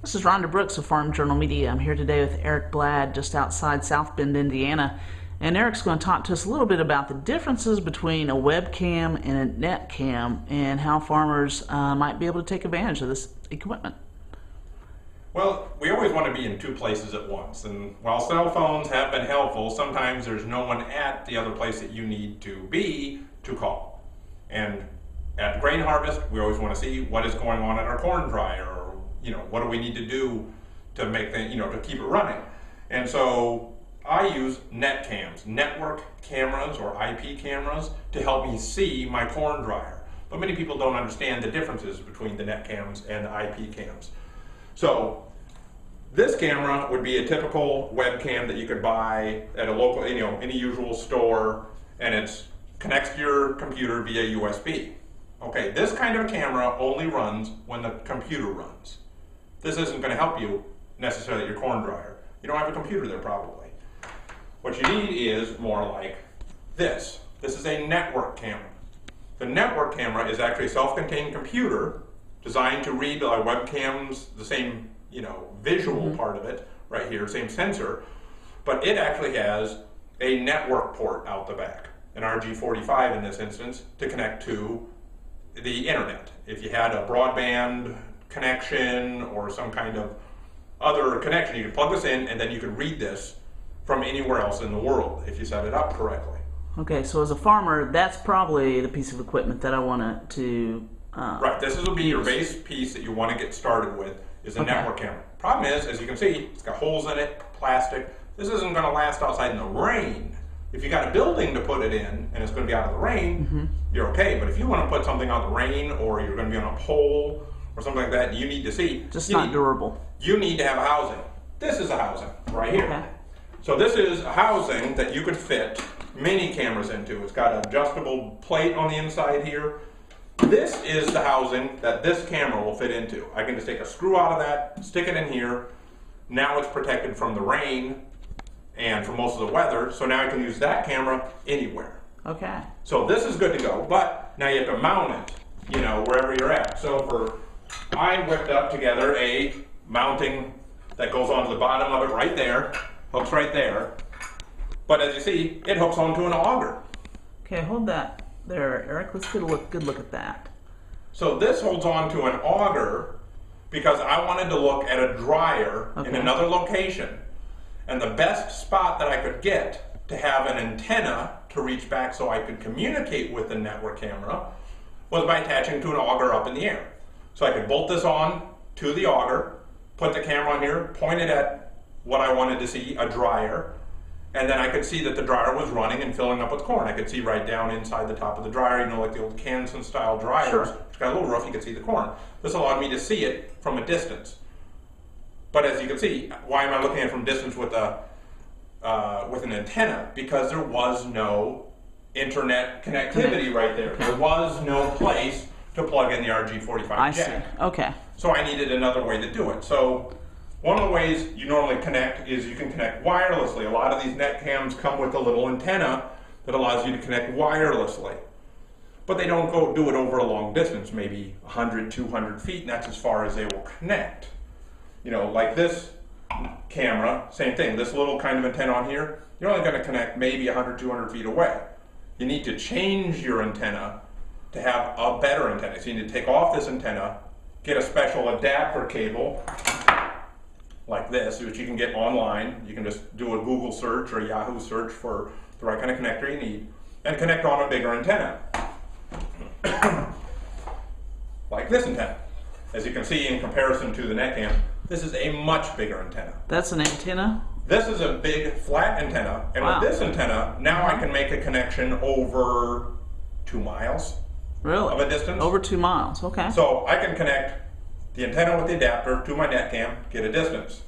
This is Rhonda Brooks of Farm Journal Media. I'm here today with Eric Blad just outside South Bend, Indiana. And Eric's going to talk to us a little bit about the differences between a webcam and a net cam and how farmers might be able to take advantage of this equipment. Well, we always want to be in two places at once, and while cell phones have been helpful, sometimes there's no one at the other place that you need to be to call. And at grain harvest, we always want to see what is going on at our corn dryer, or what do we need to do to make things, to keep it running. And so I use net cams, network cameras or IP cameras, to help me see my corn dryer. But many people don't understand the differences between the net cams and the IP cams. So this camera would be a typical webcam that you could buy at a local, any usual store, and it connects to your computer via USB. Okay, this kind of camera only runs when the computer runs. This isn't going to help you necessarily at your corn dryer. You don't have a computer there probably. What you need is more like this. This is a network camera. The network camera is actually a self-contained computer designed to read webcams, the same visual part of it right here, same sensor, but it actually has a network port out the back, an RG45 in this instance, to connect to the internet. If you had a broadband connection or some kind of other connection, you could plug this in and then you could read this from anywhere else in the world if you set it up correctly. Okay, so as a farmer, that's probably the piece of equipment that I want to right, this will be your base piece that you want to get started with, is a network camera. Problem is, as you can see, it's got holes in it, plastic. This isn't going to last outside in the rain. If you got a building to put it in and it's going to be out of the rain, you're okay. But if you want to put something out of the rain, or you're going to be on a pole or something like that, you need to see. Just not durable. You need to have a housing. This is a housing right here. Okay. So this is a housing that you could fit mini cameras into. It's got an adjustable plate on the inside here. This is the housing that this camera will fit into. I can just take a screw out of that, stick it in here. Now it's protected from the rain and from most of the weather, so now I can use that camera anywhere. Okay. So this is good to go, but now you have to mount it, wherever you're at. So I whipped up together a mounting that goes onto the bottom of it right there, hooks right there. But as you see, it hooks onto an auger. Okay, hold that there, Eric. Let's get a good look at that. So this holds on to an auger because I wanted to look at a dryer in another location. And the best spot that I could get to have an antenna to reach back so I could communicate with the network camera was by attaching to an auger up in the air. So I could bolt this on to the auger, put the camera on here, point it at what I wanted to see, a dryer, and then I could see that the dryer was running and filling up with corn. I could see right down inside the top of the dryer, like the old Canson style dryers. Sure. It's got a little roof, you could see the corn. This allowed me to see it from a distance. But as you can see, why am I looking at it from distance with an antenna? Because there was no internet connectivity right there. There was no place to plug in the RG45 jack. I see. Okay. So I needed another way to do it. So one of the ways you normally connect is you can connect wirelessly. A lot of these net cams come with a little antenna that allows you to connect wirelessly. But they don't do it over a long distance, maybe 100, 200 feet, and that's as far as they will connect. Like this camera, same thing. This little kind of antenna on here, you're only going to connect maybe 100, 200 feet away. You need to change your antenna to have a better antenna. So you need to take off this antenna, get a special adapter cable like this, which you can get online. You can just do a Google search or a Yahoo search for the right kind of connector you need, and connect on a bigger antenna. Like this antenna. As you can see, in comparison to the net cam, this is a much bigger antenna. That's an antenna? This is a big flat antenna, and with this antenna, now I can make a connection over 2 miles of a distance. Over 2 miles, okay. So I can connect the antenna with the adapter to my net cam, get a distance.